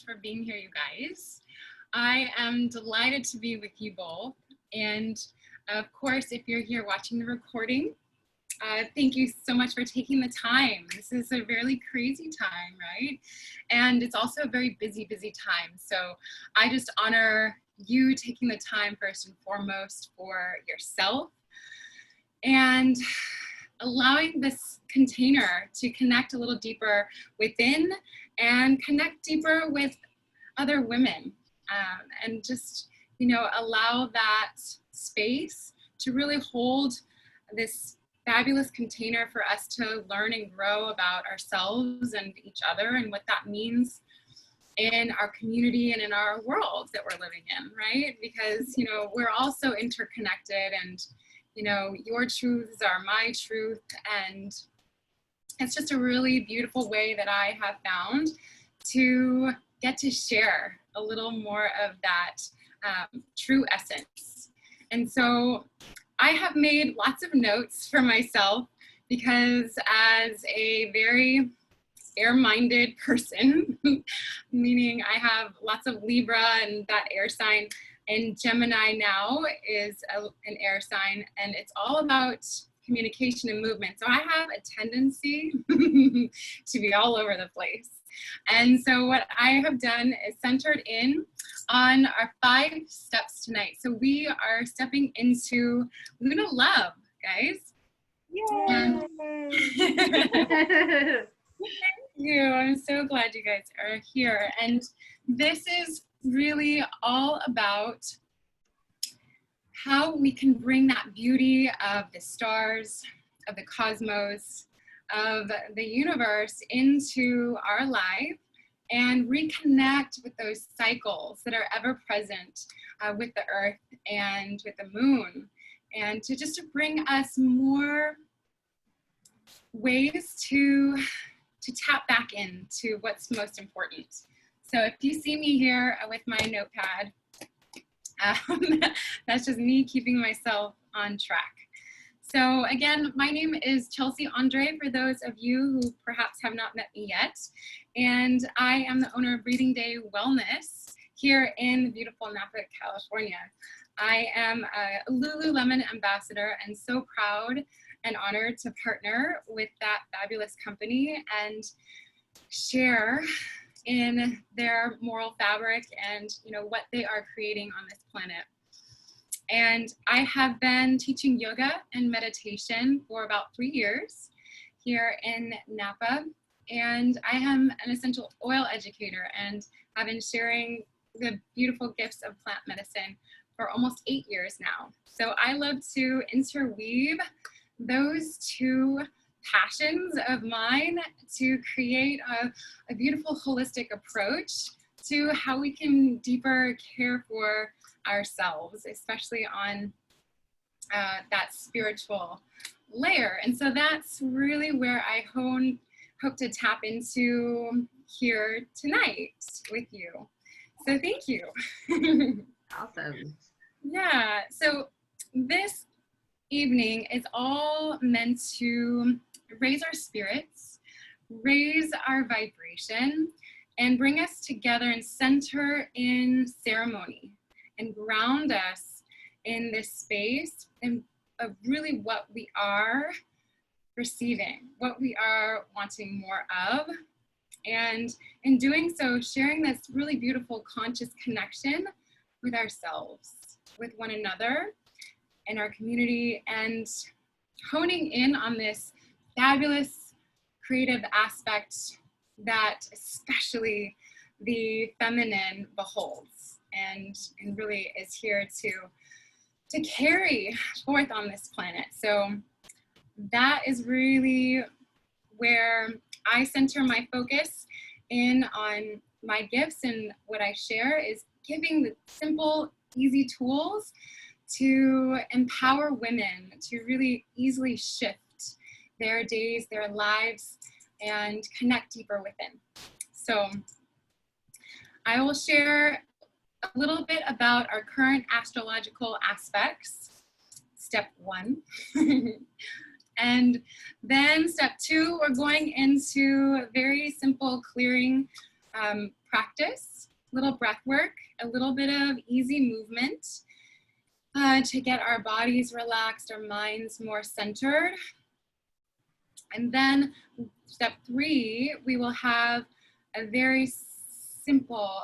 for being here, you guys. I am delighted to be with you both. And of course, if you're here watching the recording, thank you so much for taking the time. This is a really crazy time, right? And it's also a very busy, busy time. So I just honor you taking the time first and foremost for yourself and allowing this container to connect a little deeper within and connect deeper with other women, and just, you know, allow that space to really hold this fabulous container for us to learn and grow about ourselves and each other and what that means in our community and in our world that we're living in, right? Because, you know, we're all so interconnected, and, you know, your truths are my truth, and it's just a really beautiful way that I have found to get to share a little more of that true essence. And so I have made lots of notes for myself because as a very air-minded person, meaning I have lots of Libra and that air sign, and Gemini now is an air sign, and it's all about communication and movement. So I have a tendency to be all over the place. And so what I have done is centered in on our 5 steps tonight. So we are stepping into Luna Love, guys. Yay! Thank you. I'm so glad you guys are here. And this is really all about how we can bring that beauty of the stars, of the cosmos, of the universe into our life and reconnect with those cycles that are ever present with the earth and with the moon, and to just bring us more ways to tap back into what's most important. So if you see me here with my notepad, that's just me keeping myself on track. So again, my name is Chelsea Andre, for those of you who perhaps have not met me yet. And I am the owner of Breathing Day Wellness here in beautiful Napa, California. I am a Lululemon ambassador and so proud and honored to partner with that fabulous company and share in their moral fabric and, you know, what they are creating on this planet. And I have been teaching yoga and meditation for about 3 years here in Napa. And I am an essential oil educator and have been sharing the beautiful gifts of plant medicine for almost 8 years now. So I love to interweave those 2 passions of mine to create a beautiful holistic approach to how we can deeper care for ourselves, especially on that spiritual layer. And so that's really where I hope to tap into here tonight with you. So thank you. Awesome. Yeah, so this evening is all meant to raise our spirits, raise our vibration, and bring us together and center in ceremony and ground us in this space and of really what we are receiving, what we are wanting more of. And in doing so, sharing this really beautiful conscious connection with ourselves, with one another, in our community, and honing in on this fabulous creative aspect that especially the feminine beholds and really is here to carry forth on this planet. So that is really where I center my focus in on my gifts, and what I share is giving the simple, easy tools to empower women to really easily shift their days, their lives, and connect deeper within. So I will share a little bit about our current astrological aspects, step 1. And then step 2, we're going into very simple clearing practice, little breath work, a little bit of easy movement to get our bodies relaxed, our minds more centered. And then step 3, we will have a very simple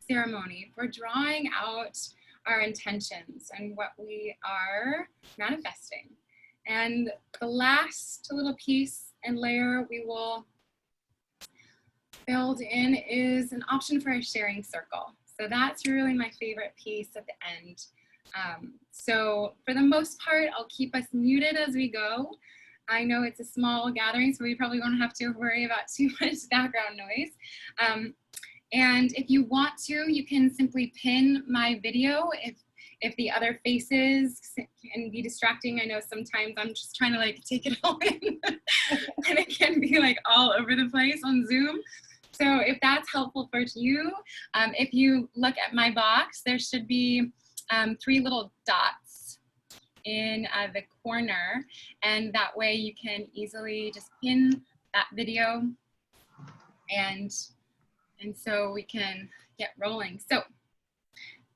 ceremony for drawing out our intentions and what we are manifesting. And the last little piece and layer we will build in is an option for a sharing circle. So that's really my favorite piece at the end. So for the most part, I'll keep us muted as we go. I know it's a small gathering, so we probably won't have to worry about too much background noise. And if you want to, you can simply pin my video if the other faces can be distracting. I know sometimes I'm just trying to like take it all in and it can be like all over the place on Zoom. So if that's helpful for you, if you look at my box, there should be 3 little dots in the corner, and that way you can easily just pin that video and so we can get rolling. So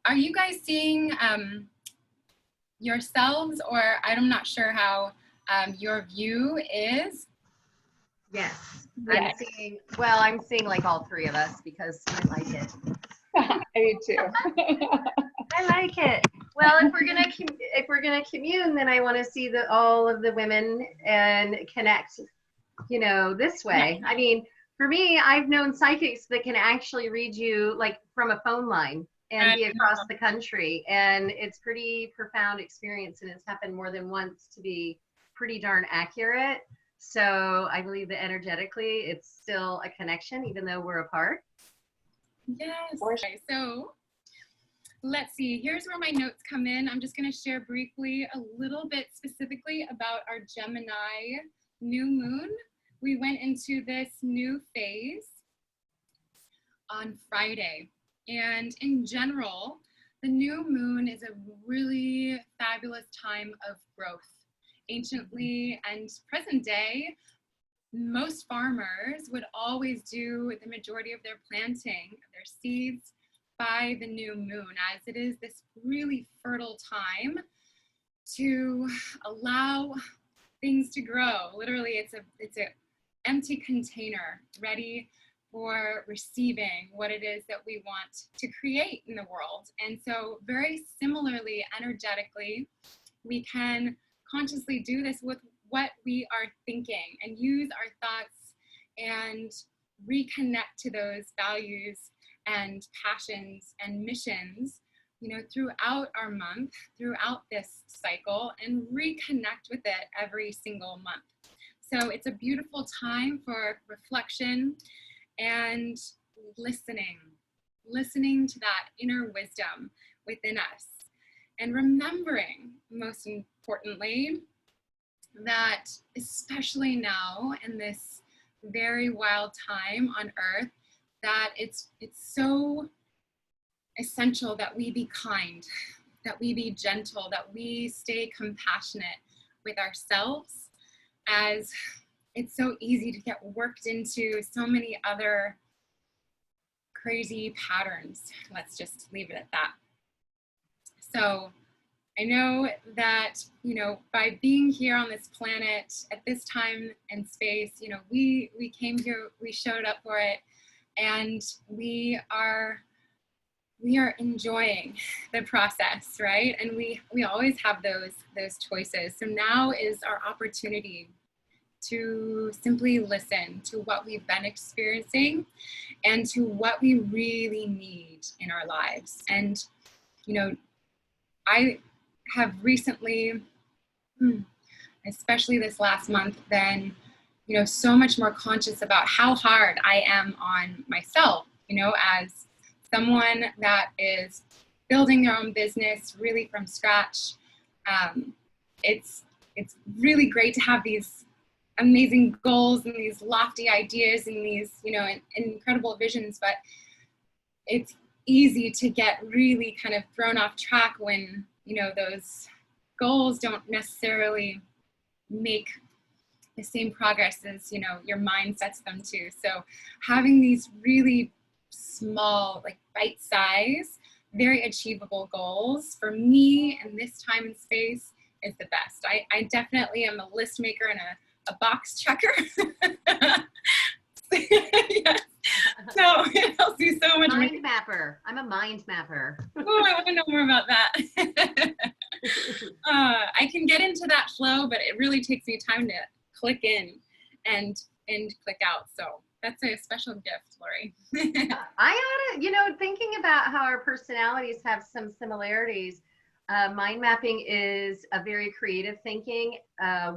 are you guys seeing yourselves, or I'm not sure how your view is? Yes. Yes. I'm seeing like all 3 of us because I like it. I do too. I like it. Well, if we're gonna commune, then I want to see all of the women and connect, this way. I mean, for me, I've known psychics that can actually read you like from a phone line and be across the country, and it's pretty profound experience, and it's happened more than once to be pretty darn accurate. So I believe that energetically, it's still a connection, even though we're apart. Yes. Okay, so let's see. Here's where my notes come in. I'm just going to share briefly a little bit specifically about our Gemini new moon. We went into this new phase on Friday. And in general, the new moon is a really fabulous time of growth. Anciently and present day, most farmers would always do the majority of their planting, their seeds, by the new moon, as it is this really fertile time to allow things to grow. Literally, it's a empty container ready for receiving what it is that we want to create in the world. And so very similarly, energetically, we can consciously do this with what we are thinking and use our thoughts and reconnect to those values and passions and missions, throughout our month, throughout this cycle, and reconnect with it every single month. So it's a beautiful time for reflection and listening to that inner wisdom within us, and remembering, most importantly, that especially now in this very wild time on earth, that it's so essential that we be kind, that we be gentle, that we stay compassionate with ourselves, as it's so easy to get worked into so many other crazy patterns. Let's just leave it at that. So I know that, by being here on this planet at this time and space, we came here, we showed up for it, and we are enjoying the process, right? And we always have those choices. So now is our opportunity to simply listen to what we've been experiencing and to what we really need in our lives. And, I have recently, especially this last month, been, so much more conscious about how hard I am on myself, as someone that is building their own business really from scratch. It's really great to have these amazing goals and these lofty ideas and these, incredible visions, but it's easy to get really kind of thrown off track when, those goals don't necessarily make the same progress as, your mind sets them to. So having these really small, like bite size, very achievable goals for me in this time and space is the best. I definitely am a list maker and a box checker. Yes. So it helps me so much. Mind mapper. I'm a mind mapper. Oh, I want to know more about that. I can get into that flow, but it really takes me time to click in and click out. So that's a special gift, Lori. I ought to, thinking about how our personalities have some similarities, mind mapping is a very creative thinking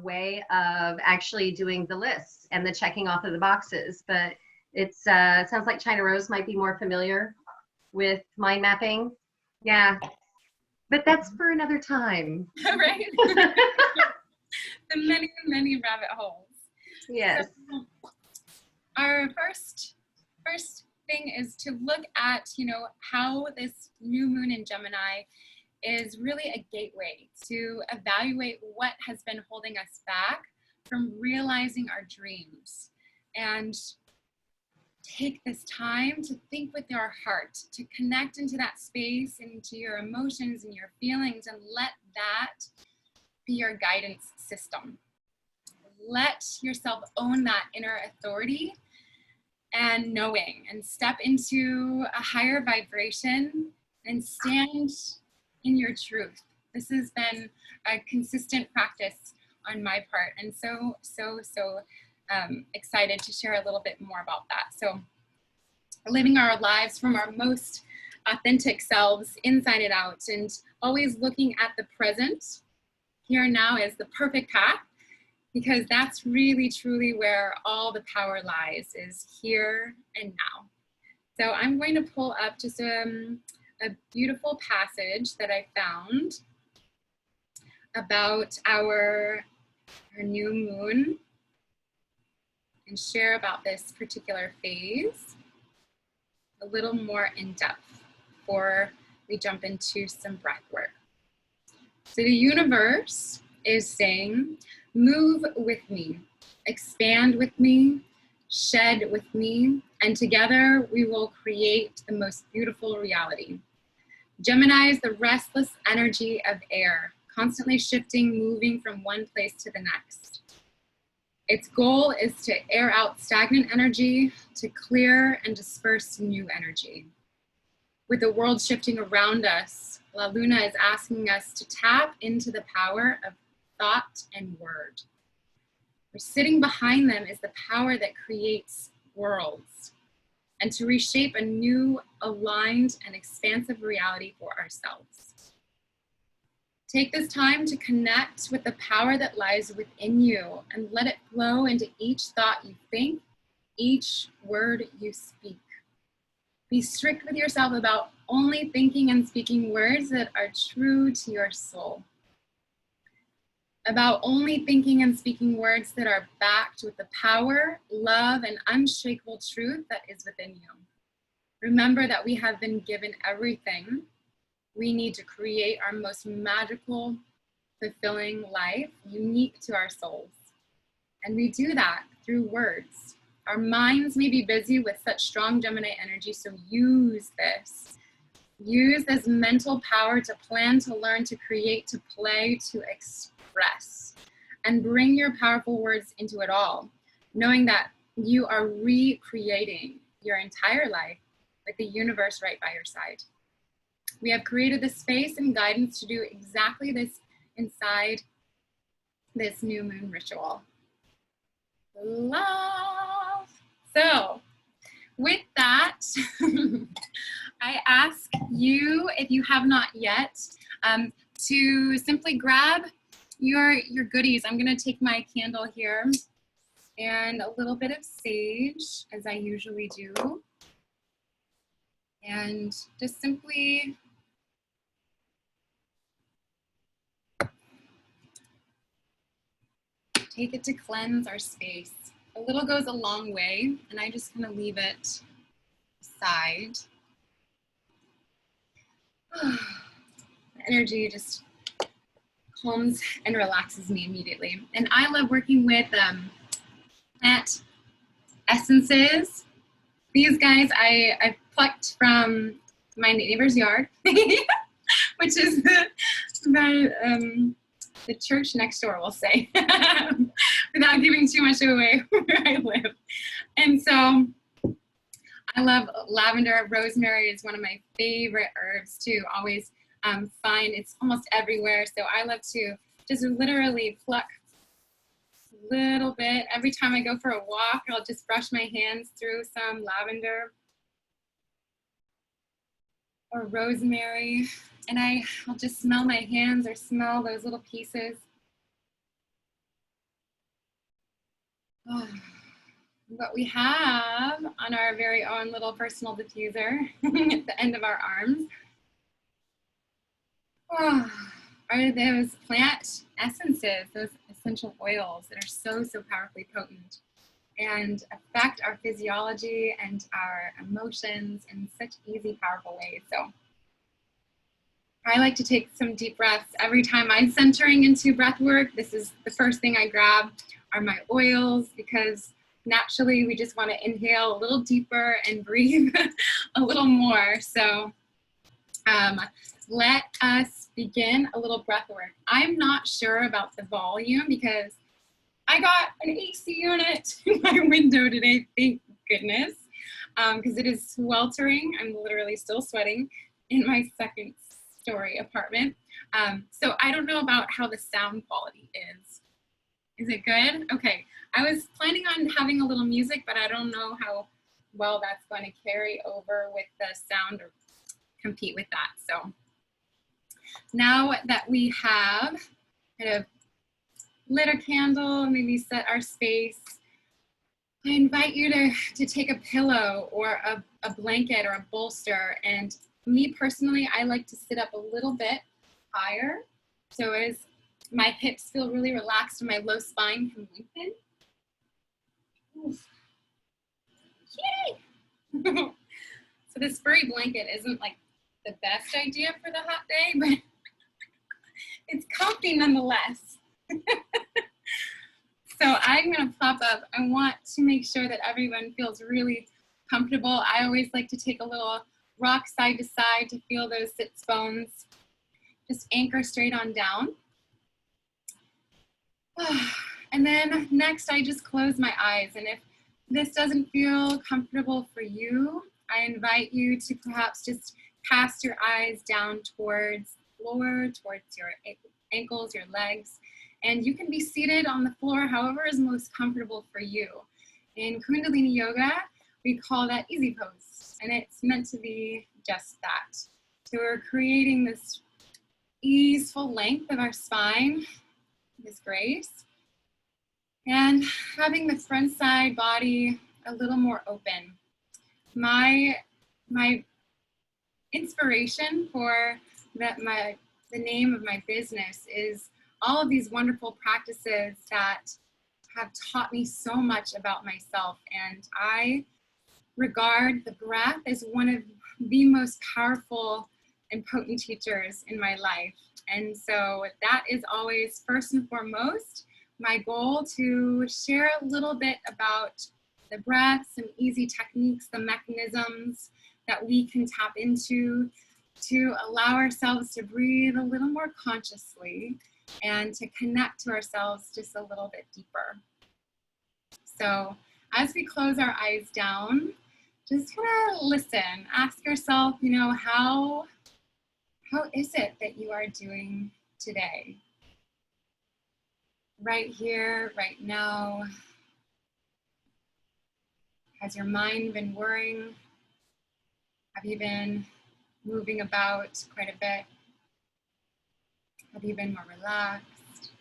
way of actually doing the lists and the checking off of the boxes. But it sounds like China Rose might be more familiar with mind mapping. Yeah, but that's for another time. Right? The many, many rabbit holes. Yes. So, our first thing is to look at, how this new moon in Gemini is really a gateway to evaluate what has been holding us back from realizing our dreams, and take this time to think with your heart, to connect into that space, into your emotions and your feelings, and let that be your guidance system. Let yourself own that inner authority and knowing, and step into a higher vibration and stand in your truth. This has been a consistent practice on my part, and so excited to share a little bit more about that. So living our lives from our most authentic selves, inside and out, and always looking at the present, here and now, as the perfect path, because that's really truly where all the power lies, is here and now. So I'm going to pull up just a beautiful passage that I found about our new moon, and share about this particular phase a little more in depth before we jump into some breath work. So the universe is saying, move with me, expand with me, shed with me, and together we will create the most beautiful reality. Gemini is the restless energy of air, constantly shifting, moving from one place to the next. Its goal is to air out stagnant energy, to clear and disperse new energy. With the world shifting around us, La Luna is asking us to tap into the power of thought and word. We're sitting behind them is the power that creates worlds, and to reshape a new, aligned, and expansive reality for ourselves. Take this time to connect with the power that lies within you, and let it flow into each thought you think, each word you speak. Be strict with yourself about only thinking and speaking words that are true to your soul. About only thinking and speaking words that are backed with the power, love, and unshakable truth that is within you. Remember that we have been given everything we need to create our most magical, fulfilling life, unique to our souls. And we do that through words. Our minds may be busy with such strong Gemini energy, so use this. Use this mental power to plan, to learn, to create, to play, to express, and bring your powerful words into it all, knowing that you are recreating your entire life with the universe right by your side. We have created the space and guidance to do exactly this inside this new moon ritual. Love. So with that, I ask you, if you have not yet, to simply grab your goodies. I'm gonna take my candle here and a little bit of sage, as I usually do. And just simply take it to cleanse our space. A little goes a long way, and I just kind of leave it aside. The energy just calms and relaxes me immediately. And I love working with plant essences These guys I plucked from my neighbor's yard, which is the church next door, we'll say, without giving too much away where I live. And so I love lavender. Rosemary is one of my favorite herbs to always find. It's almost everywhere. So I love to just literally pluck a little bit. Every time I go for a walk, I'll just brush my hands through some lavender or rosemary. And I'll just smell my hands or smell those little pieces. Oh, what we have on our very own little personal diffuser at the end of our arms are those plant essences, those essential oils that are so, so powerfully potent and affect our physiology and our emotions in such easy, powerful ways. So I like to take some deep breaths every time I'm centering into breath work. This is the first thing I grab are my oils, because naturally we just want to inhale a little deeper and breathe a little more. So let us begin a little breath work. I'm not sure about the volume because I got an AC unit in my window today, thank goodness, because it is sweltering. I'm literally still sweating in my second story apartment. So I don't know about how the sound quality is. Is it good? Okay. I was planning on having a little music, but I don't know how well that's going to carry over with the sound or compete with that. So now that we have kind of lit a candle, maybe set our space, I invite you to take a pillow or a blanket or a bolster. And me personally, I like to sit up a little bit higher. So as my hips feel really relaxed and my low spine can lengthen. Oof. Yay! So this furry blanket isn't like the best idea for the hot day, but it's comfy nonetheless. So I'm gonna pop up. I want to make sure that everyone feels really comfortable. I always like to take a little rock side to side to feel those sits bones. Just anchor straight on down. And then next, I just close my eyes. And if this doesn't feel comfortable for you, I invite you to perhaps just cast your eyes down towards the floor, towards your ankles, your legs. And you can be seated on the floor however is most comfortable for you. In Kundalini Yoga, we call that easy pose. And it's meant to be just that. So we're creating this easeful length of our spine, this grace, and having the front side body a little more open. My inspiration for the name of my business is all of these wonderful practices that have taught me so much about myself. And I regard the breath as one of the most powerful and potent teachers in my life. And so that is always first and foremost my goal, to share a little bit about the breath, some easy techniques, the mechanisms that we can tap into to allow ourselves to breathe a little more consciously and to connect to ourselves just a little bit deeper. So as we close our eyes down, just kind of listen, ask yourself, how is it that you are doing today? Right here, right now. Has your mind been worrying? Have you been moving about quite a bit? Have you been more relaxed?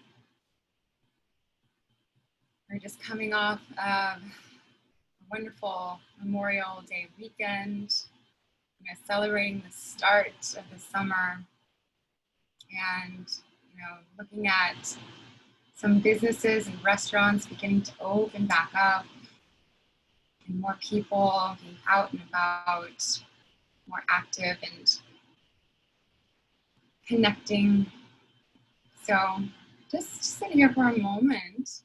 We're just coming off of a wonderful Memorial Day weekend. Celebrating the start of the summer, and looking at some businesses and restaurants beginning to open back up, and more people being out and about, more active and connecting. So just sit here for a moment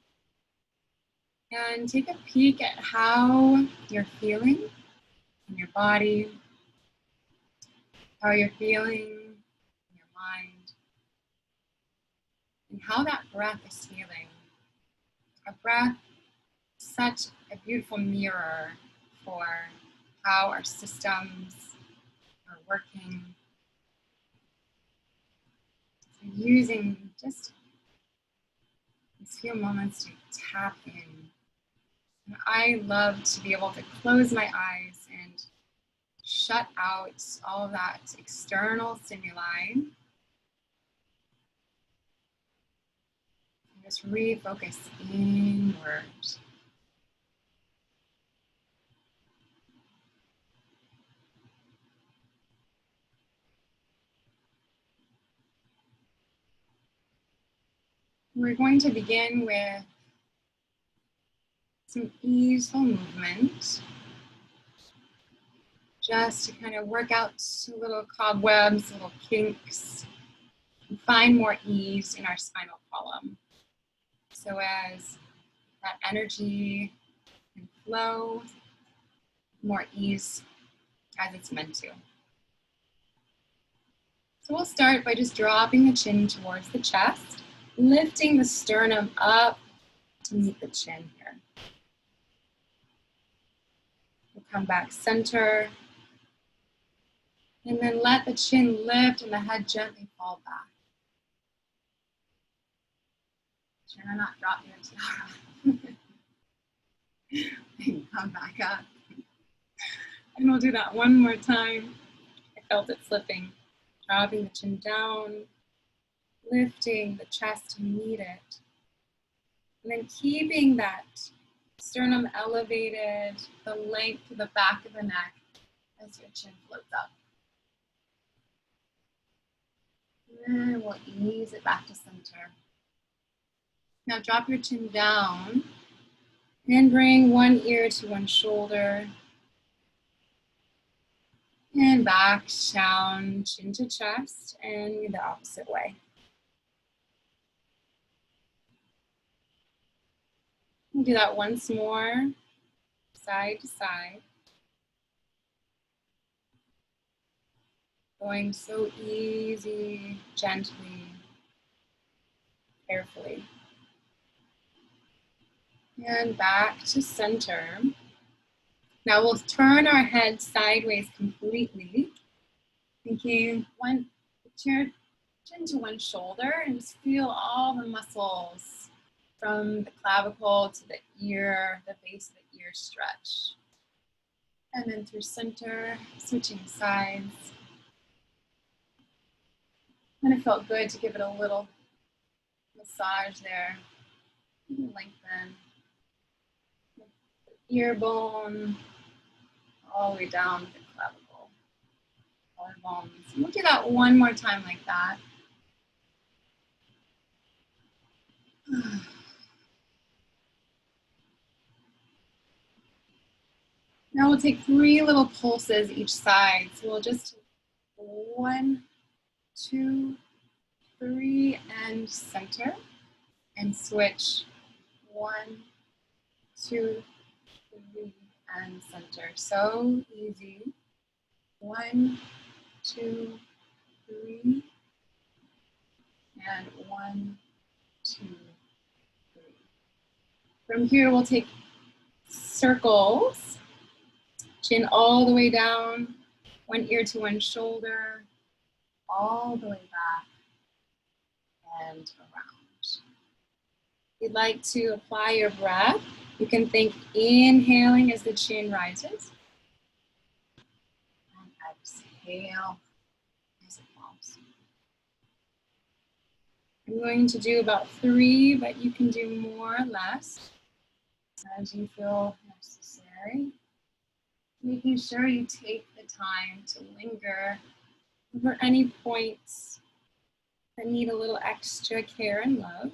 and take a peek at how you're feeling. in your body, how you're feeling in your mind, and how that breath is feeling. Our breath is such a beautiful mirror for how our systems are working. So using just these few moments to tap in. And I love to be able to close my eyes and shut out all of that external stimuli and just refocus inward. We're going to begin with some easeful movement, just to kind of work out little cobwebs, little kinks, and find more ease in our spinal column. So as that energy can flow, more ease as it's meant to. So we'll start by just dropping the chin towards the chest, lifting the sternum up to meet the chin here. We'll come back center, and then let the chin lift and the head gently fall back. Try to not drop your tiara. And come back up. And we'll do that one more time. I felt it slipping. Dropping the chin down, lifting the chest to meet it. And then keeping that sternum elevated, the length to the back of the neck as your chin floats up. And then we'll ease it back to center. Now drop your chin down and bring one ear to one shoulder. And back down, chin to chest, and the opposite way. We'll do that once more, side to side. Going so easy, gently, carefully. And back to center. Now we'll turn our head sideways completely, thinking chin to one shoulder, and just feel all the muscles from the clavicle to the ear, the base of the ear stretch. And then through center, switching sides. And it felt good to give it a little massage there. Lengthen the ear bone all the way down to the clavicle, collarbones. And we'll do that one more time like that. Now we'll take 3 little pulses each side. So we'll just 1, 2, 3, and center. And switch 1, 2, 3, and center. So easy. 1, 2, 3, and 1, 2, 3. From here, we'll take circles. Chin all the way down, one ear to one shoulder, all the way back and around. If you'd like to apply your breath, you can think inhaling as the chin rises, and exhale as it falls. I'm going to do about 3, but you can do more or less as you feel necessary. Making sure you take the time to linger over any points that need a little extra care and love.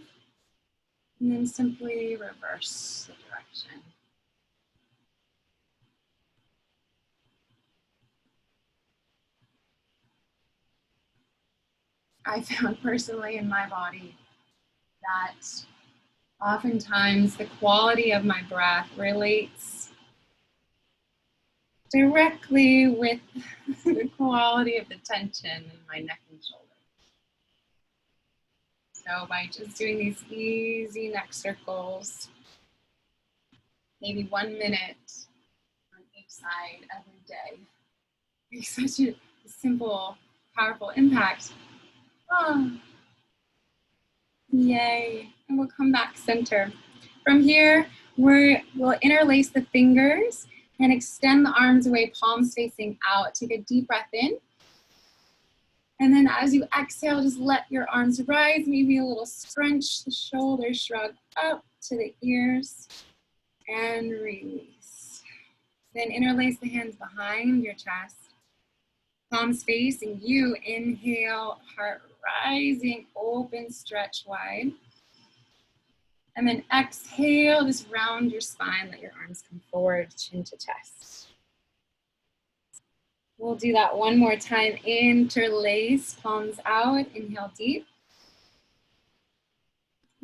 And then simply reverse the direction. I found personally in my body that oftentimes the quality of my breath relates directly with the quality of the tension in my neck and shoulders. So by just doing these easy neck circles, maybe 1 minute on each side every day, makes such a simple, powerful impact. Oh, yay. And we'll come back center. From here, we'll interlace the fingers and extend the arms away, palms facing out. Take a deep breath in. And then as you exhale, just let your arms rise, maybe a little scrunch the shoulders, shrug up to the ears, and release. Then interlace the hands behind your chest. Palms facing you. Inhale, heart rising, open, stretch wide. And then exhale, just round your spine, let your arms come forward, chin to chest. We'll do that one more time. Interlace, palms out, inhale deep.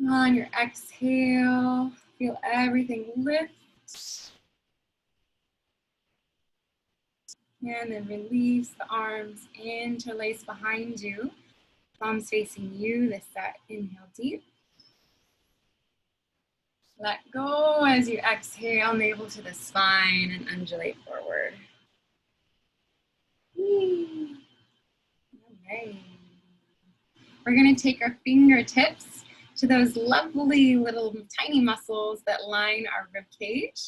On your exhale, feel everything lift. And then release the arms, interlace behind you. Palms facing you, this set, inhale deep. Let go as you exhale, navel to the spine and undulate forward. Okay. We're gonna take our fingertips to those lovely little tiny muscles that line our rib cage,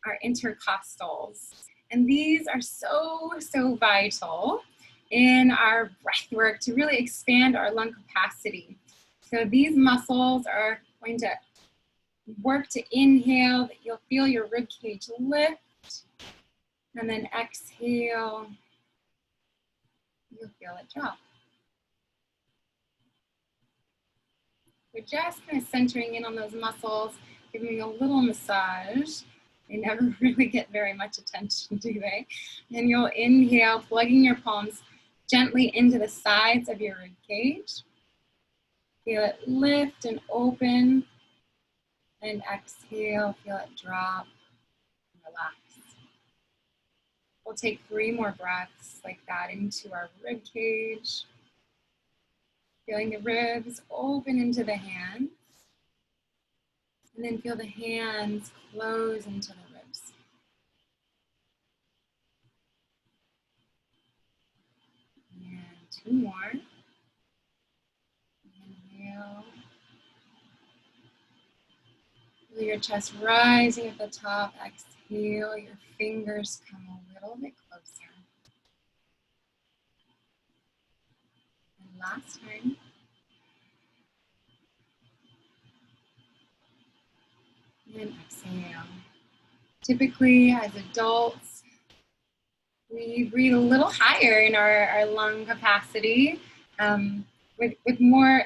our intercostals. And these are so, so vital in our breath work to really expand our lung capacity. So these muscles are going to work to inhale, that you'll feel your rib cage lift, and then exhale, you'll feel it drop. We're just kind of centering in on those muscles, giving a little massage. They never really get very much attention, do they? And you'll inhale, plugging your palms gently into the sides of your rib cage. Feel it lift and open. And exhale, feel it drop and relax. We'll take 3 more breaths like that into our rib cage. Feeling the ribs open into the hands. And then feel the hands close into the ribs. And 2 more. Inhale. Feel your chest rising at the top. Exhale, your fingers come a little bit closer. And last time. And exhale. Typically, as adults, we breathe a little higher in our lung capacity with more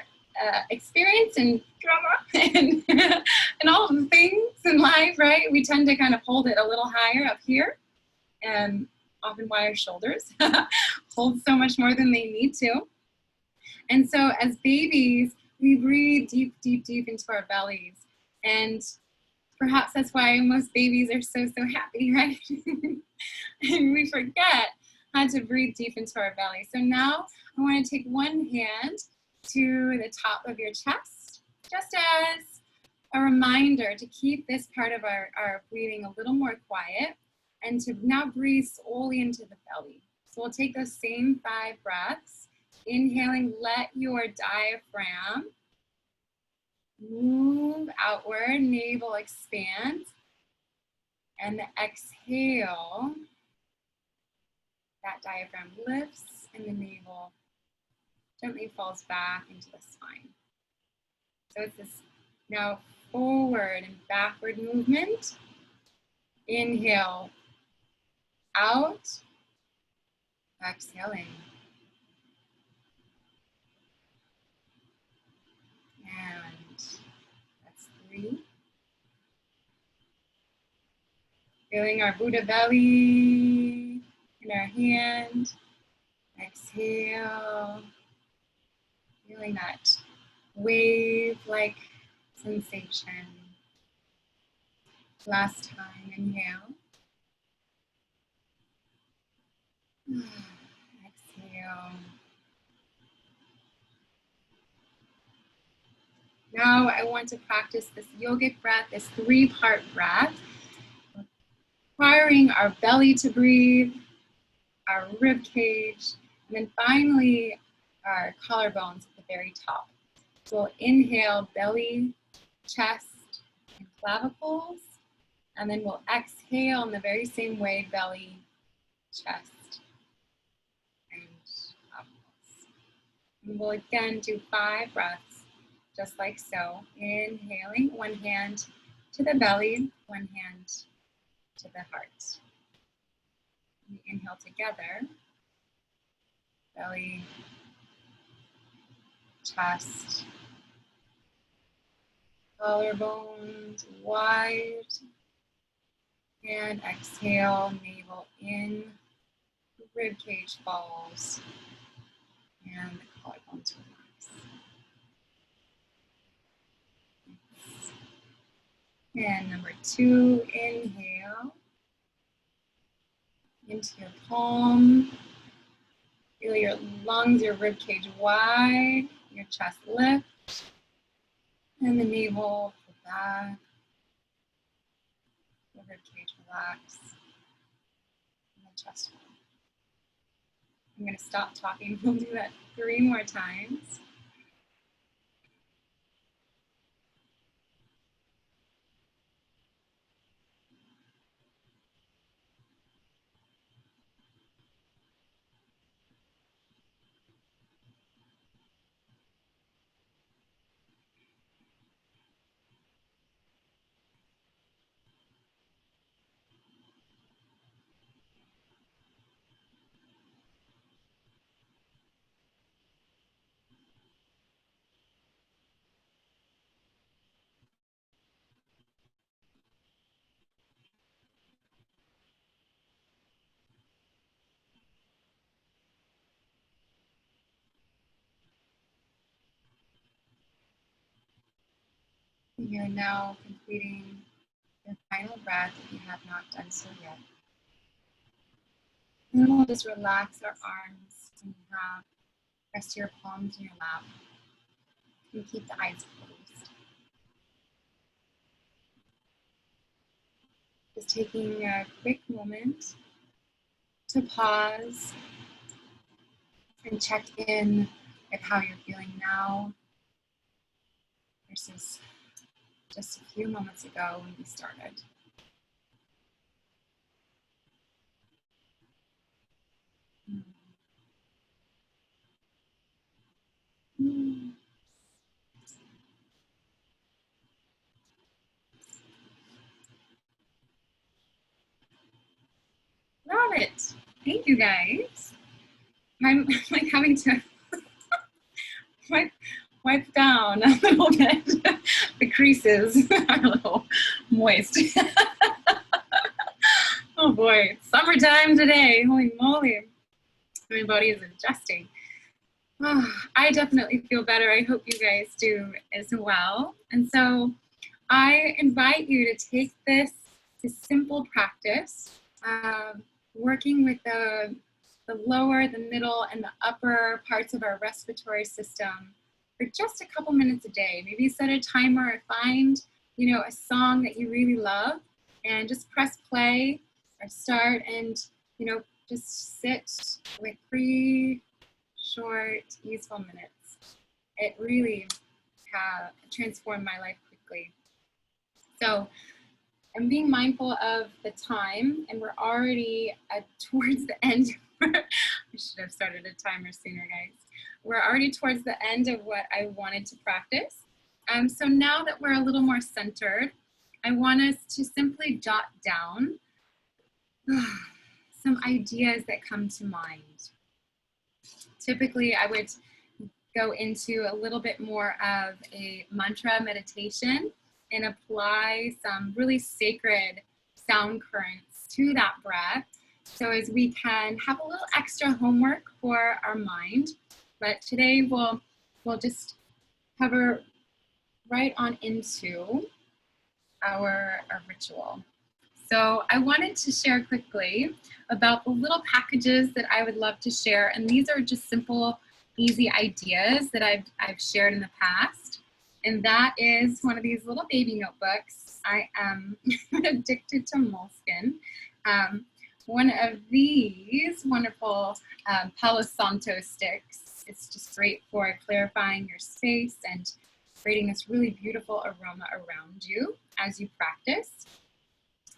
experience and drama and, and all of the things in life, right? We tend to kind of hold it a little higher up here, and often why our shoulders hold so much more than they need to. And so as babies, we breathe deep, deep, deep into our bellies. And perhaps that's why most babies are so, so happy, right? And we forget how to breathe deep into our belly. So now I want to take one hand to the top of your chest, just as a reminder to keep this part of our breathing a little more quiet and to now breathe solely into the belly. So we'll take those same 5 breaths. Inhaling, let your diaphragm move outward, navel expands, and the exhale, that diaphragm lifts and the navel gently falls back into the spine. So it's this now forward and backward movement. Inhale, out, exhaling. And that's 3. Feeling our Buddha belly in our hand. Exhale. Feeling that wave-like sensation. Last time, inhale. Exhale. Now I want to practice this yogic breath, this 3-part breath, requiring our belly to breathe, our rib cage, and then finally our collarbones at the very top. So we'll inhale belly, chest, and clavicles, and then we'll exhale in the very same way, belly, chest, and clavicles. And we'll again do 5 breaths, just like so. Inhaling, one hand to the belly, one hand to the heart. We inhale together, belly, chest, collarbones wide, and exhale, navel in, rib cage falls, and the collarbones relax. And number 2, inhale into your palm. Feel your lungs, your rib cage wide, your chest lift, and the navel pull back, the rib cage relax, and the chest fall. I'm going to stop talking. We'll do that 3 more times. You're now completing your final breath if you have not done so yet. And then we'll just relax our arms and rest your palms in your lap and keep the eyes closed. Just taking a quick moment to pause and check in with how you're feeling now versus just a few moments ago when we started. Love it. Thank you guys. I'm like having to wipe down a little bit. The creases are a little moist. Oh boy, it's summertime today. Holy moly. My body is adjusting. Oh, I definitely feel better. I hope you guys do as well. And so I invite you to take this simple practice, working with the lower, the middle, and the upper parts of our respiratory system for just a couple minutes a day. Maybe set a timer or find, a song that you really love and just press play or start and, just sit with 3 short, easeful minutes. It really transformed my life quickly. So I'm being mindful of the time, and we're already towards the end. I should have started a timer sooner, guys. We're already towards the end of what I wanted to practice. So now that we're a little more centered, I want us to simply jot down some ideas that come to mind. Typically, I would go into a little bit more of a mantra meditation and apply some really sacred sound currents to that breath, so as we can have a little extra homework for our mind. But today we'll just cover right on into our ritual. So I wanted to share quickly about the little packages that I would love to share. And these are just simple, easy ideas that I've shared in the past. And that is one of these little baby notebooks. I am addicted to moleskin. One of these wonderful Palo Santo sticks. It's just great for clarifying your space and creating this really beautiful aroma around you as you practice.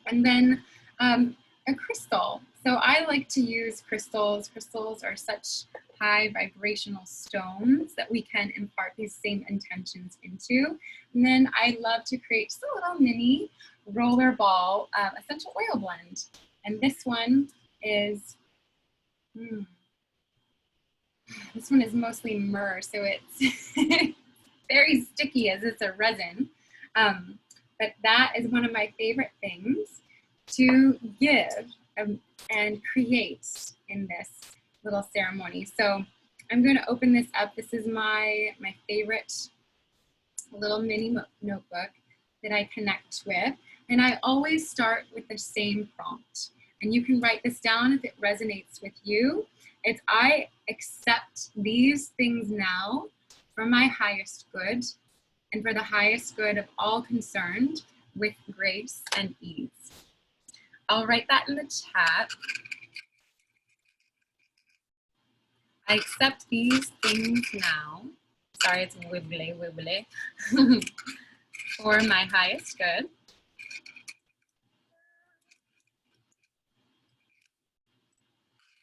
And then a crystal. So I like to use crystals. Crystals are such high vibrational stones that we can impart these same intentions into. And then I love to create just a little mini roller ball essential oil blend. And this one is, this one is mostly myrrh, so it's very sticky as it's a resin. But that is one of my favorite things to give and create in this little ceremony. So I'm going to open this up. This is my favorite little mini notebook that I connect with. And I always start with the same prompt. And you can write this down if it resonates with you. It's I accept these things now for my highest good and for the highest good of all concerned with grace and ease. I'll write that in the chat. I accept these things now. Sorry, it's wibbly, wibbly. For my highest good.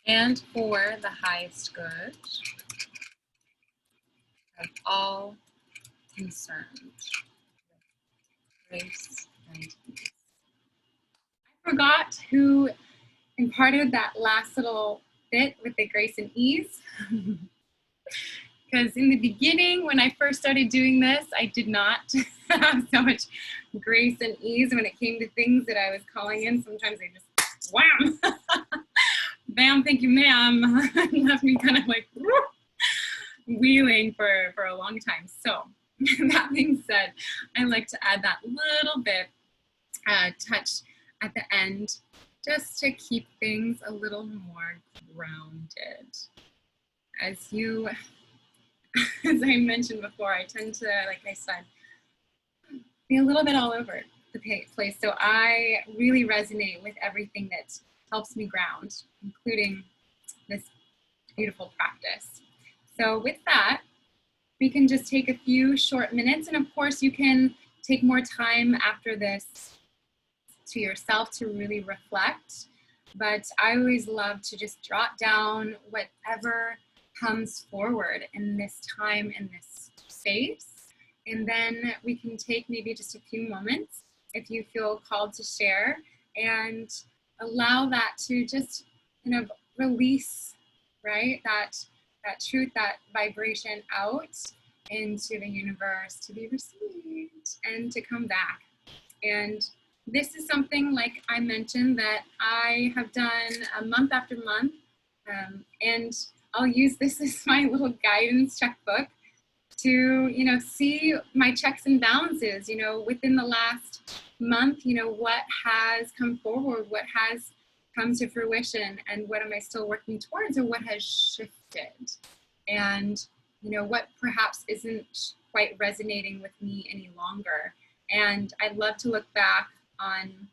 And for the highest good of all concerned. Grace and ease. I forgot who imparted that last little bit with the grace and ease. Because in the beginning, when I first started doing this, I did not have so much grace and ease when it came to things that I was calling in. Sometimes I just wham, bam, thank you, ma'am, and left me kind of like wheeling for a long time. So that being said, I like to add that little bit touch at the end just to keep things a little more grounded. As I mentioned before, I tend to, like I said, be a little bit all over the place. So I really resonate with everything that helps me ground, including this beautiful practice. So with that, we can just take a few short minutes. And of course, you can take more time after this to yourself to really reflect. But I always love to just jot down whatever comes forward in this time, in this space. And then we can take maybe just a few moments if you feel called to share and allow that to just kind of release, right? That truth, that vibration out into the universe to be received and to come back. And this is something, like I mentioned, that I have done month after month. And I'll use this as my little guidance checkbook to, see my checks and balances, within the last month, what has come forward, what has come to fruition, and what am I still working towards, or what has shifted, and, what perhaps isn't quite resonating with me any longer. And I'd love to look back on,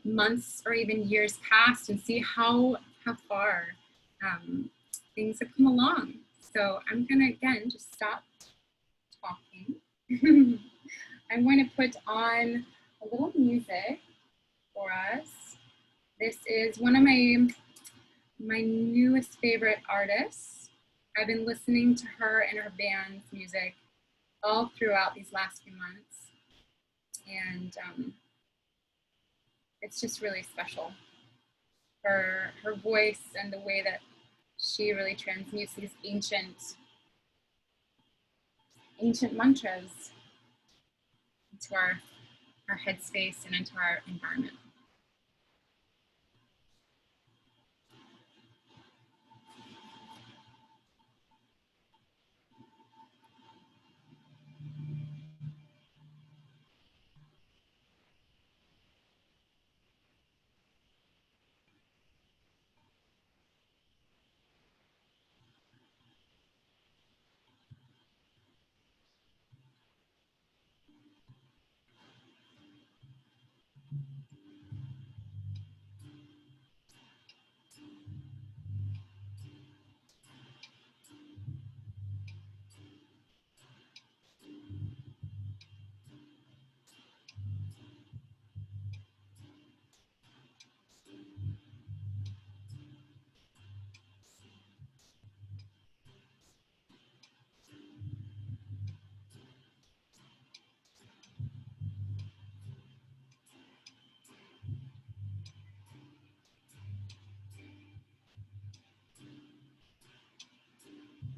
months or even years past and see how far things have come along. So I'm gonna, again, just stop talking. I'm going to put on a little music for us. This is one of my newest favorite artists. I've been listening to her and her band's music all throughout these last few months. And it's just really special. Her voice and the way that she really transmutes these ancient mantras into our headspace and into our environment.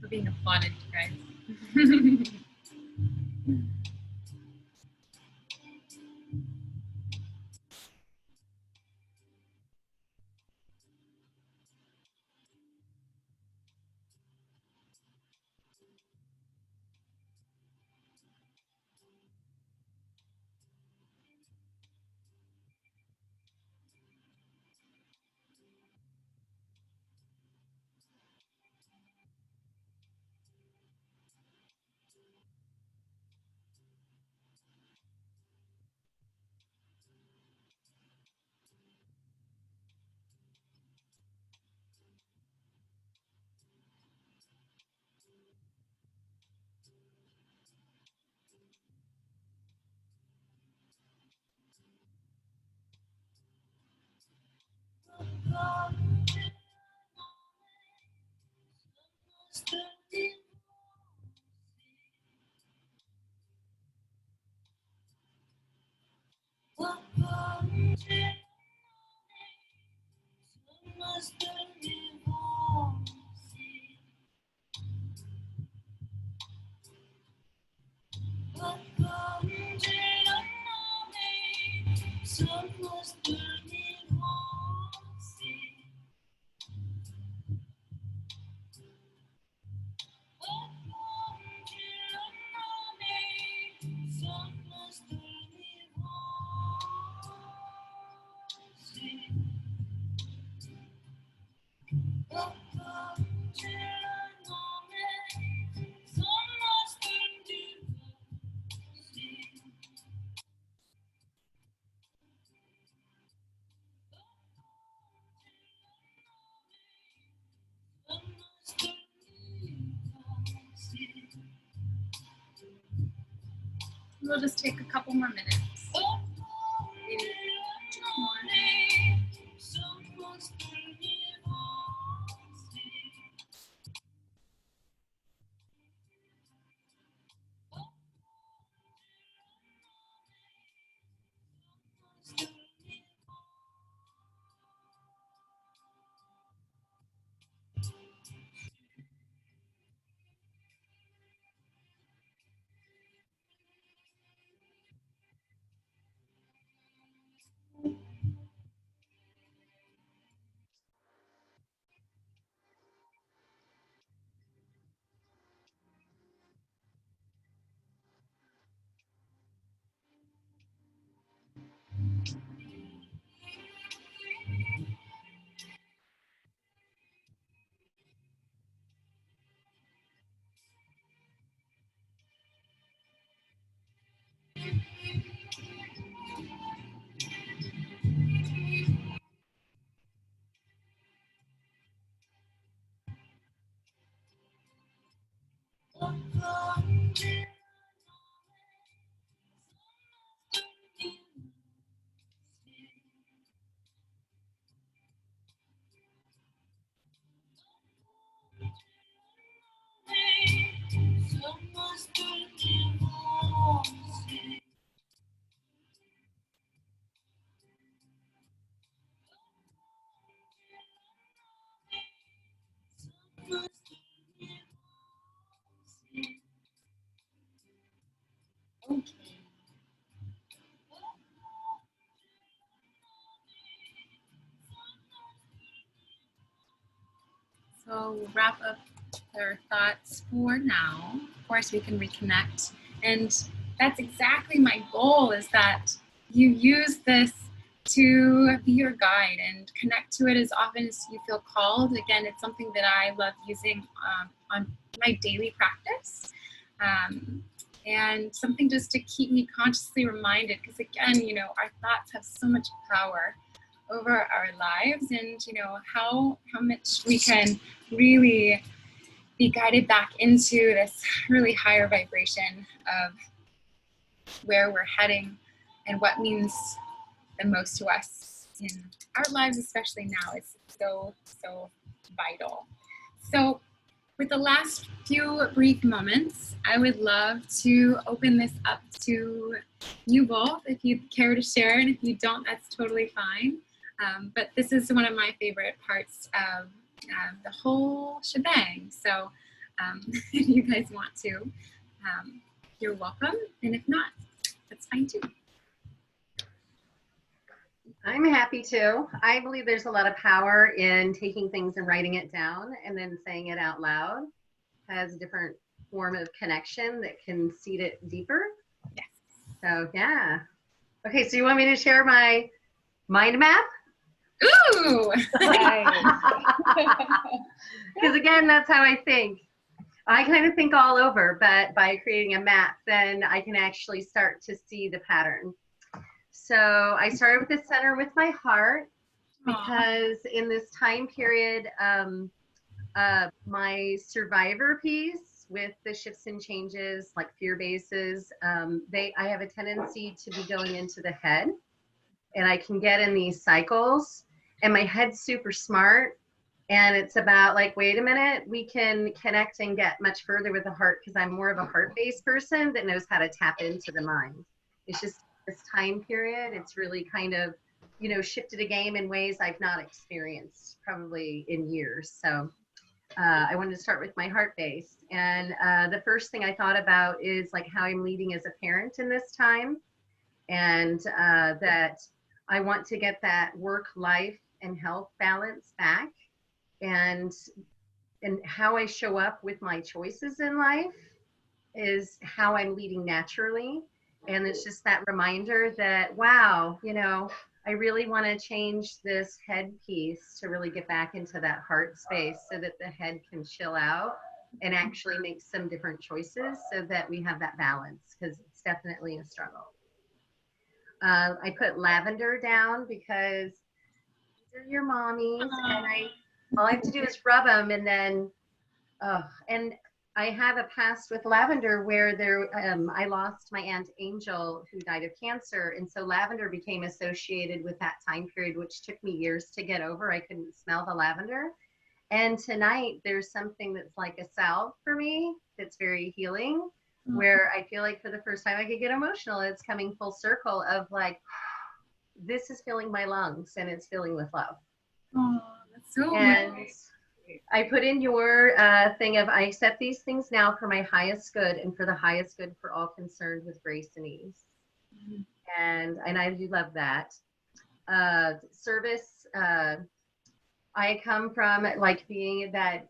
We're being applauded, guys. We'll just take a couple more minutes. Maybe 2 more. Okay. So we'll wrap up our thoughts for now. Of course, we can reconnect. And that's exactly my goal, is that you use this to be your guide and connect to it as often as you feel called. Again, it's something that I love using on my daily practice. and something just to keep me consciously reminded, because again, you know, our thoughts have so much power over our lives, and you know how much we can really be guided back into this really higher vibration of where we're heading and what means the most to us in our lives, especially now. It's so vital. So with the last few brief moments, I would love to open this up to you both if you care to share, and if you don't, that's totally fine. But this is one of my favorite parts of the whole shebang. So if you guys want to, you're welcome. And if not, that's fine too. I'm happy to. I believe there's a lot of power in taking things and writing it down and then saying it out loud. Has a different form of connection that can seed it deeper. Yes. So yeah. Okay, so you want me to share my mind map? Ooh! Because again, that's how I think. I kind of think all over, but by creating a map, then I can actually start to see the pattern. So I started with the center with my heart, because in this time period, my survivor piece with the shifts and changes, like fear bases, I have a tendency to be going into the head, and I can get in these cycles, and my head's super smart. And it's about like, wait a minute, we can connect and get much further with the heart, because I'm more of a heart-based person that knows how to tap into the mind. It's just this time period, it's really kind of, you know, shifted a game in ways I've not experienced probably in years. So I wanted to start with my heart-based. And the first thing I thought about is like how I'm leading as a parent in this time. And that I want to get that work, life, and health balance back. And how I show up with my choices in life is how I'm leading naturally. And it's just that reminder that, wow, you know, I really want to change this head piece to really get back into that heart space, so that the head can chill out and actually make some different choices, so that we have that balance, because it's definitely a struggle. I put lavender down because these are your mommies, and all I have to do is rub them, and then, and I have a past with lavender where I lost my Aunt Angel, who died of cancer. And so lavender became associated with that time period, which took me years to get over. I couldn't smell the lavender. And tonight there's something that's like a salve for me that's very healing, where I feel like for the first time I could get emotional. It's coming full circle of like, this is filling my lungs, and it's filling with love. Oh, that's so and nice. I put in your thing of, I accept these things now for my highest good, and for the highest good for all concerned, with grace and ease. Mm-hmm. And I do love that. Service, I come from like being that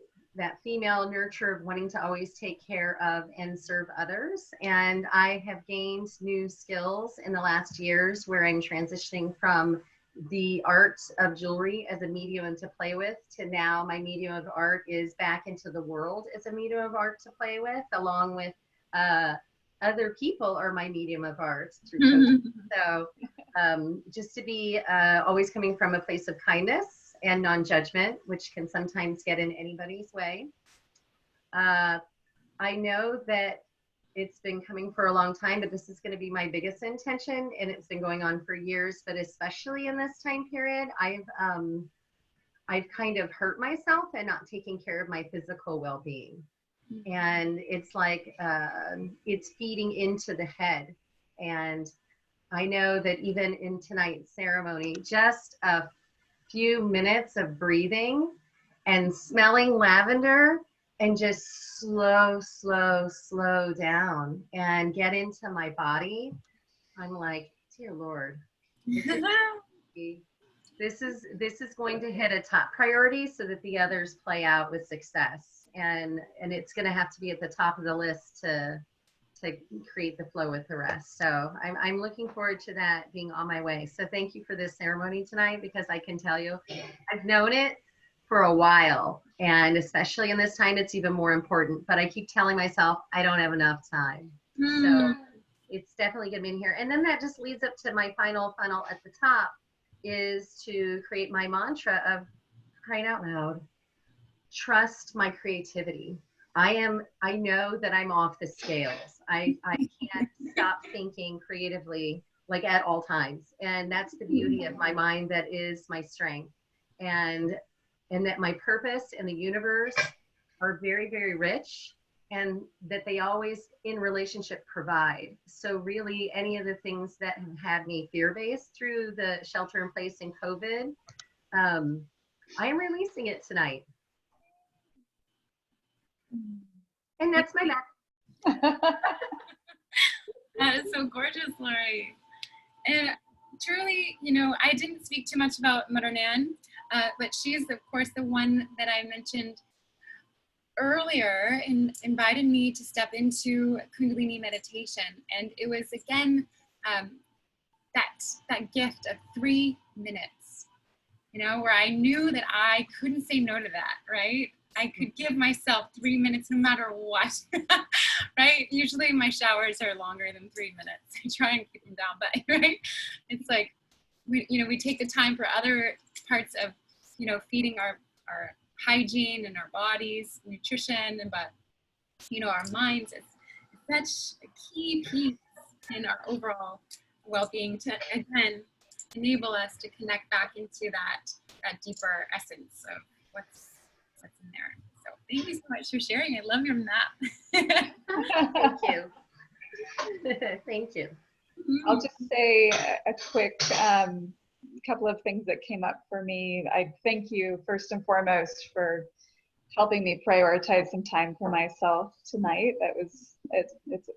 female nurture of wanting to always take care of and serve others. And I have gained new skills in the last years, where I'm transitioning from the art of jewelry as a medium to play with, to now my medium of art is back into the world as a medium of art to play with, along with other people are my medium of art through coaching. So just to be always coming from a place of kindness and non-judgment, which can sometimes get in anybody's way. I know that it's been coming for a long time, but this is going to be my biggest intention, and it's been going on for years. But especially in this time period, I've kind of hurt myself and not taking care of my physical well-being, and it's like it's feeding into the head. And I know that even in tonight's ceremony, just a few minutes of breathing and smelling lavender, and just slow down and get into my body. I'm like, dear Lord, this is going to hit a top priority, so that the others play out with success. And it's going to have to be at the top of the list to create the flow with the rest. So I'm looking forward to that being on my way. So thank you for this ceremony tonight, because I can tell you, I've known it for a while, and especially in this time, it's even more important. But I keep telling myself I don't have enough time. So it's definitely going to be in here. And then that just leads up to my final funnel at the top, is to create my mantra of crying out loud, trust my creativity. I know that I'm off the scales. I can't stop thinking creatively like at all times. And that's the beauty of my mind, that is my strength. And that my purpose and the universe are very, very rich, and that they always in relationship provide. So really any of the things that have had me fear-based through the shelter in place and COVID, I am releasing it tonight. And that's my back. That is so gorgeous, Lori. And truly, you know, I didn't speak too much about Mother Nan, but she is, of course, the one that I mentioned earlier and invited me to step into Kundalini meditation. And it was, again, that gift of 3 minutes, you know, where I knew that I couldn't say no to that, right? I could give myself 3 minutes no matter what, right? Usually my showers are longer than 3 minutes. I try and keep them down, but right? It's like, we take the time for other parts of, feeding our hygiene and our bodies, nutrition, but, our minds is such a key piece in our overall well-being to, again, enable us to connect back into that deeper essence of what's in there. So thank you so much for sharing. I love your map. Thank you. Thank you. I'll just say a quick couple of things that came up for me. I thank you first and foremost for helping me prioritize some time for myself tonight. It's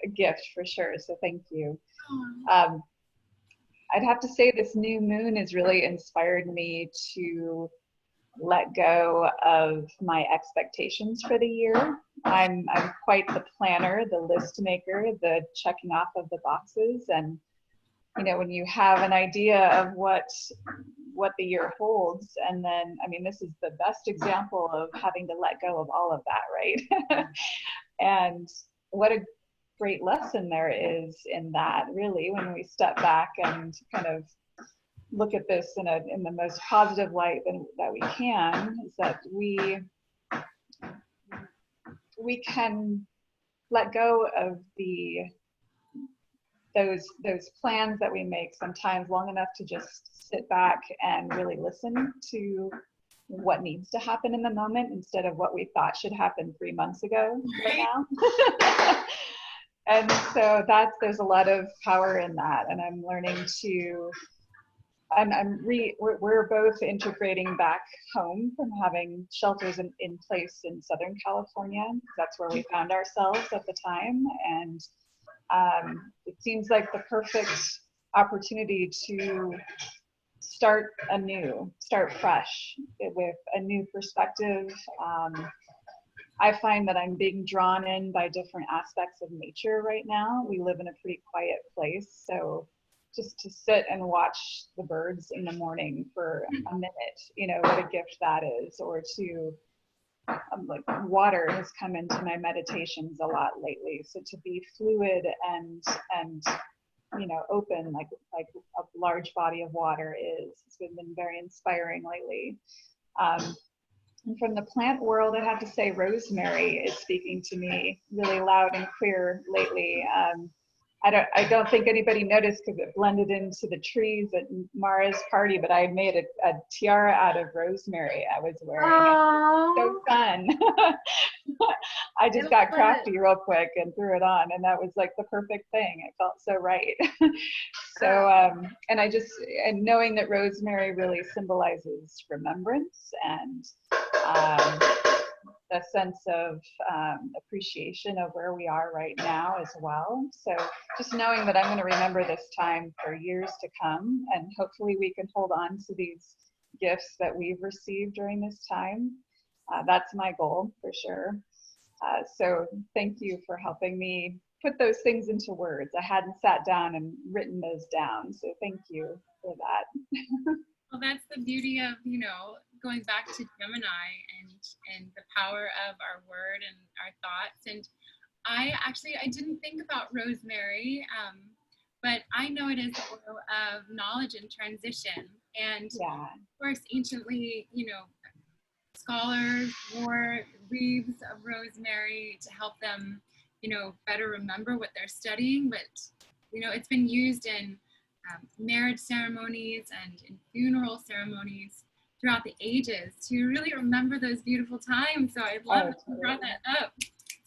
a gift for sure. So thank you. I'd have to say this new moon has really inspired me to let go of my expectations for the year. I'm quite the planner, the list maker, the checking off of the boxes. And, when you have an idea of what the year holds, and then, this is the best example of having to let go of all of that, right? And what a great lesson there is in that, really, when we step back and kind of look at this in the most positive light that we can, is that we can let go of those plans that we make sometimes long enough to just sit back and really listen to what needs to happen in the moment instead of what we thought should happen 3 months ago right now. And so there's a lot of power in that, and I'm learning to. We're both integrating back home from having shelters in place in Southern California. That's where we found ourselves at the time, and it seems like the perfect opportunity to start fresh with a new perspective. I find that I'm being drawn in by different aspects of nature right now. We live in a pretty quiet place, so just to sit and watch the birds in the morning for a minute, what a gift that is. Or to, like, water has come into my meditations a lot lately. So to be fluid and open, like a large body of water it's been very inspiring lately. And from the plant world, I have to say rosemary is speaking to me really loud and clear lately. I don't think anybody noticed because it blended into the trees at Mara's party, but I made a tiara out of rosemary I was wearing. Oh. So fun. I just got crafty real quick and threw it on, and that was like the perfect thing. It felt so right. So, and knowing that rosemary really symbolizes remembrance and a sense of appreciation of where we are right now as well. So just knowing that I'm going to remember this time for years to come, and hopefully we can hold on to these gifts that we've received during this time. That's my goal for sure. So thank you for helping me put those things into words. I hadn't sat down and written those down. So thank you for that. Well, that's the beauty of, going back to Gemini and the power of our word and our thoughts. And I didn't think about rosemary, but I know it is the oil of knowledge and transition. And Yeah. of course, anciently, scholars wore wreaths of rosemary to help them, better remember what they're studying. But, it's been used in marriage ceremonies and in funeral ceremonies throughout the ages to really remember those beautiful times. So I love that you brought that up.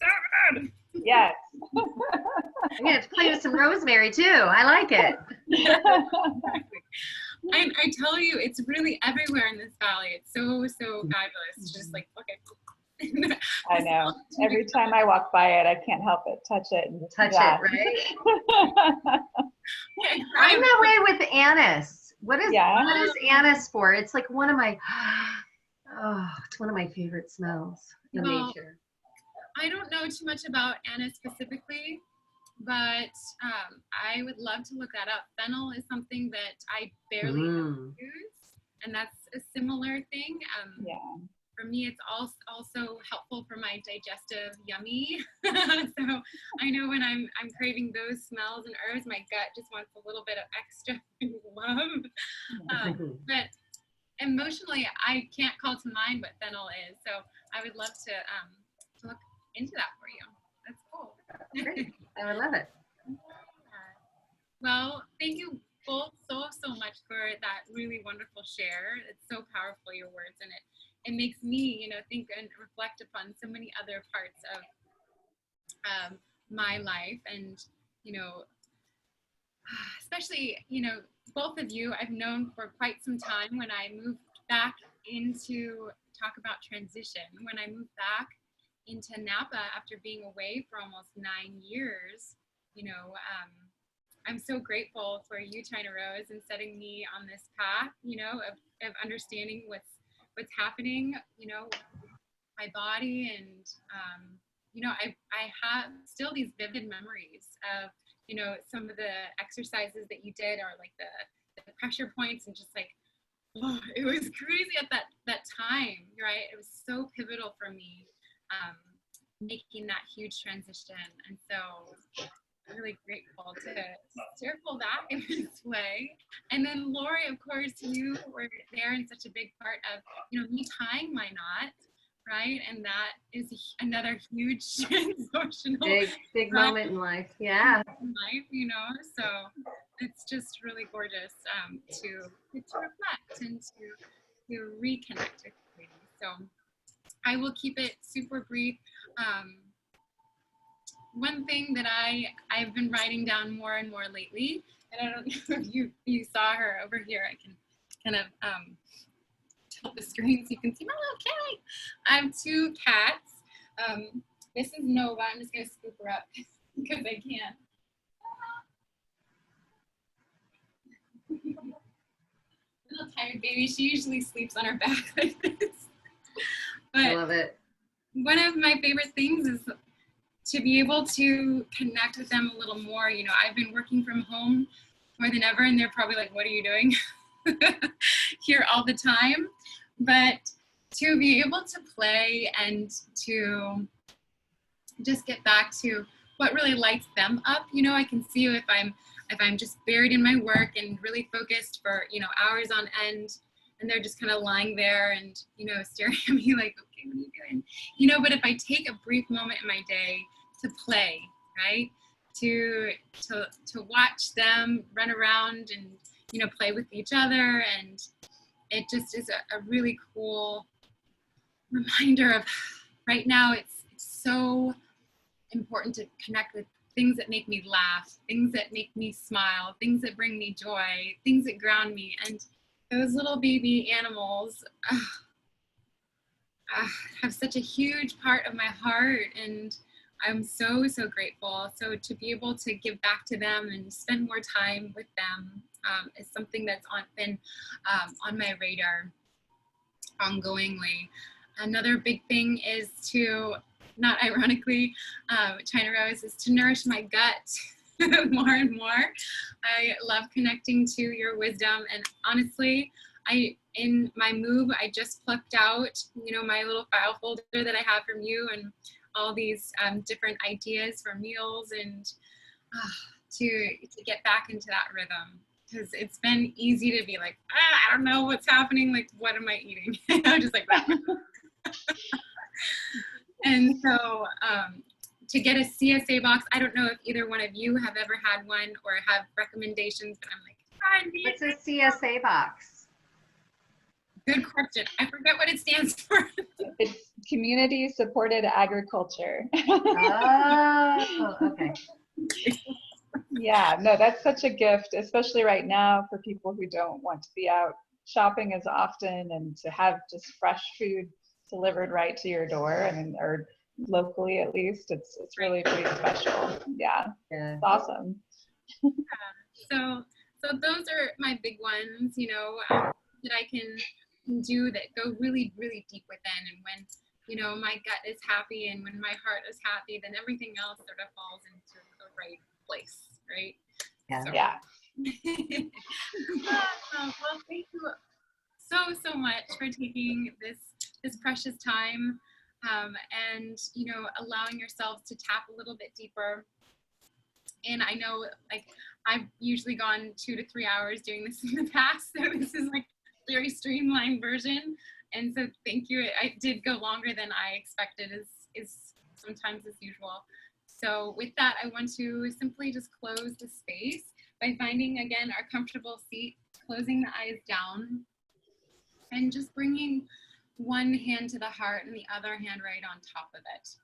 So good. Yes. I'm gonna have to play with some rosemary too. I like it. Exactly. I tell you, it's really everywhere in this valley. It's so fabulous. It's just like, okay. I know. Every time I walk by it, I can't help it. Touch it and Touch it, right? I'm that way with anise. What is anise for? It's like one of my it's one of my favorite smells in nature. I don't know too much about anise specifically, but I would love to look that up. Fennel is something that I barely use, and that's a similar thing. For me, it's also helpful for my digestive yummy. So I know when I'm craving those smells and herbs, my gut just wants a little bit of extra love. But emotionally, I can't call to mind what fennel is. So I would love to look into that for you. That's cool. Great. I would love it. Well, thank you both so much for that really wonderful share. It's so powerful, your words, and it makes me, think and reflect upon so many other parts of my life. And, especially, both of you I've known for quite some time. When I moved back into talk about transition, when I moved back into Napa after being away for almost 9 years, I'm so grateful for you, China Rose, and setting me on this path, of understanding what's happening, with my body. And, I have still these vivid memories of, some of the exercises that you did, or like the pressure points, and just like, oh, it was crazy at that time, right? It was so pivotal for me, making that huge transition. And so I'm really grateful to circle that in this way. And then Lori, of course, you were there in such a big part of, me tying my knot, right? And that is another huge transitional big moment in life. Yeah. So it's just really gorgeous to reflect and to reconnect with you. So I will keep it super brief. One thing that I've been writing down more and more lately, and I don't know if you saw her over here. I can kind of tilt the screen so you can see my little cat. I have 2 cats. This is Nova. I'm just going to scoop her up because I can. Little tired baby. She usually sleeps on her back like this. But I love it. One of my favorite things is to be able to connect with them a little more. I've been working from home more than ever, and they're probably like, what are you doing here all the time? But to be able to play and to just get back to what really lights them up. I can see if I'm just buried in my work and really focused for, hours on end, and they're just kind of lying there and, staring at me like, okay, what are you doing? But if I take a brief moment in my day to play, right? To watch them run around and, play with each other. And it just is a really cool reminder of right now it's so important to connect with things that make me laugh, things that make me smile, things that bring me joy, things that ground me. And those little baby animals have such a huge part of my heart, and I'm so grateful. So to be able to give back to them and spend more time with them is something that's been on my radar ongoingly. Another big thing is to, not ironically, China Rose, is to nourish my gut more and more. I love connecting to your wisdom, and honestly, in my move, I just plucked out, my little file folder that I have from you, and all these different ideas for meals and to get back into that rhythm. Because it's been easy to be like, I don't know what's happening. Like, what am I eating? Just like that. And so to get a CSA box, I don't know if either one of you have ever had one or have recommendations, but I'm like, I need What's a CSA box? Good question. I forget what it stands for. It's community supported agriculture. Oh, okay. Yeah, no, that's such a gift, especially right now for people who don't want to be out shopping as often, and to have just fresh food delivered right to your door. I mean, or locally at least, it's really pretty special. Yeah, it's awesome. So those are my big ones, you know, that I can do that go really, really deep within. And when, you know, my gut is happy and when my heart is happy, then everything else sort of falls into the right place, right? Yeah. So. Yeah. Well, thank you so much for taking this precious time and, you know, allowing yourselves to tap a little bit deeper. And I know, like, I've usually gone 2 to 3 hours doing this in the past, so this is like a very streamlined version. And so thank you. I did go longer than I expected, is sometimes as usual. So with that, I want to simply just close the space by finding, again, our comfortable seat, closing the eyes down, and just bringing one hand to the heart and the other hand right on top of it.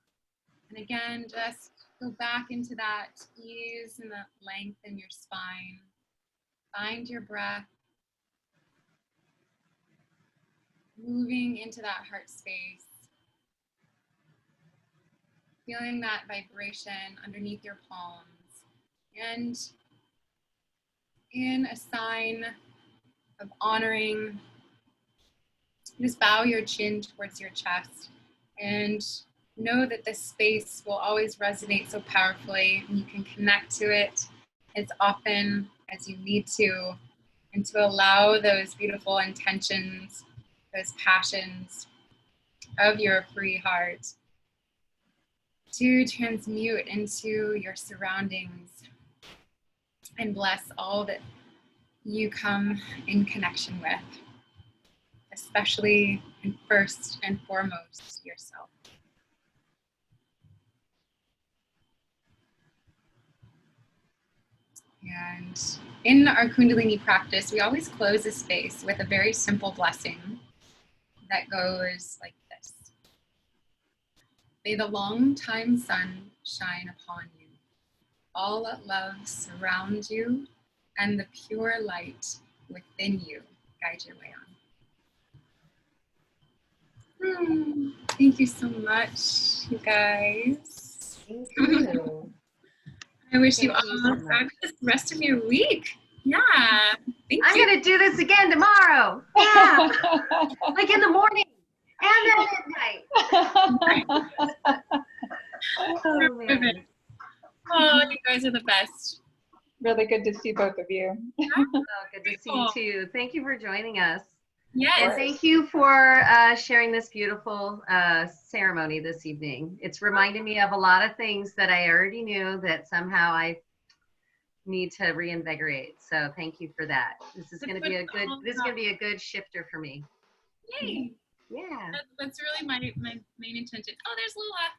And again, just go back into that ease and that length in your spine. Find your breath. Moving into that heart space. Feeling that vibration underneath your palms. And in a sign of honoring, just bow your chin towards your chest and know that this space will always resonate so powerfully, and you can connect to it as often as you need to, and to allow those beautiful intentions, those passions of your free heart to transmute into your surroundings and bless all that you come in connection with, especially and first and foremost yourself. And in our Kundalini practice, we always close the space with a very simple blessing that goes like this. May the long-time sun shine upon you. All love surround you, and the pure light within you guide your way on. Thank you so much, you guys. Thank you. I wish you all a fabulous rest of your week. Yeah. Thank I'm you. going to do this again tomorrow. Yeah. Like in the morning and then at night. Oh, man. Oh, you guys are the best. Really good to see both of you. Oh, good to see you too. Thank you for joining us. Yes. And thank you for sharing this beautiful ceremony this evening. It's reminded me of a lot of things that I already knew that somehow I need to reinvigorate. So thank you for that. This is going to be a good. This is going to be a good shifter for me. Yay. Yeah. That's really my main intention. Oh, there's Lula.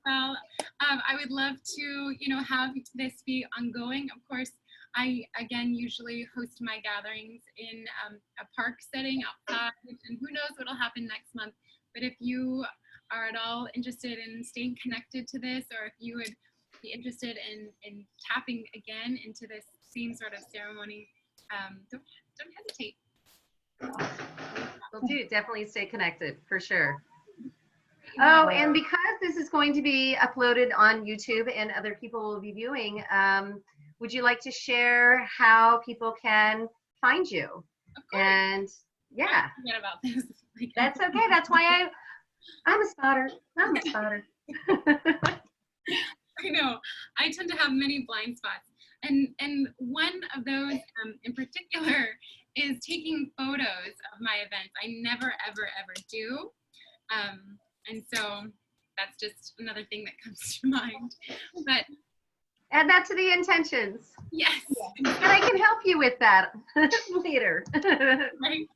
Well, I would love to, you know, have this be ongoing. Of course, I, again, usually host my gatherings in a park setting outside, and who knows what'll happen next month. But if you are at all interested in staying connected to this, or if you would be interested in tapping again into this same sort of ceremony, don't hesitate. Will do. Definitely stay connected for sure. Oh, and because this is going to be uploaded on YouTube and other people will be viewing, would you like to share how people can find you? And yeah, Forget about this. That's okay. That's why I'm a spotter. I'm a spotter. I know. I tend to have many blind spots. And one of those in particular is taking photos of my events. I never, ever, ever do. And so that's just another thing that comes to mind. But Add that to the intentions. yes, And I can help you with that later. right.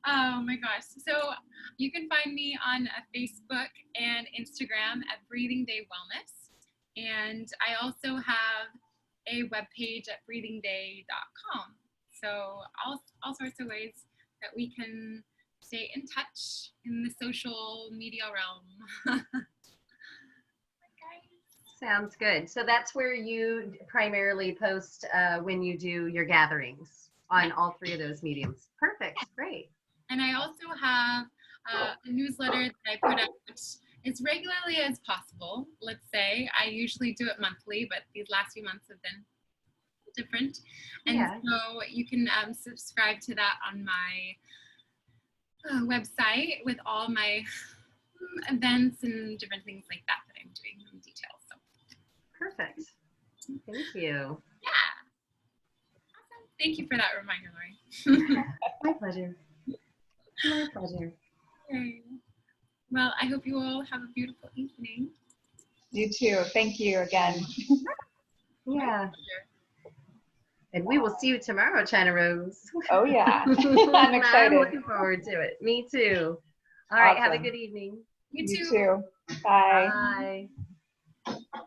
Oh my gosh. So you can find me on Facebook and Instagram at Breathing Day Wellness. And I also have a webpage at breathingday.com. So all sorts of ways that we can stay in touch in the social media realm. Sounds good. So that's where you primarily post when you do your gatherings on all three of those mediums. Perfect. Great. And I also have a newsletter that I put out as regularly as possible. Let's say I usually do it monthly, but these last few months have been different. And so you can subscribe to that on my website with all my events and different things like that I'm doing in detail. So perfect. Thank you. Yeah. Awesome. Thank you for that reminder, Lori. My pleasure. My pleasure. Okay. Well, I hope you all have a beautiful evening. You too. Thank you again. Yeah. And we will see you tomorrow, China Rose. Oh yeah. I'm excited. I'm looking forward to it. Me too. All right. Awesome. Have a good evening. You You too. too. Bye. Bye.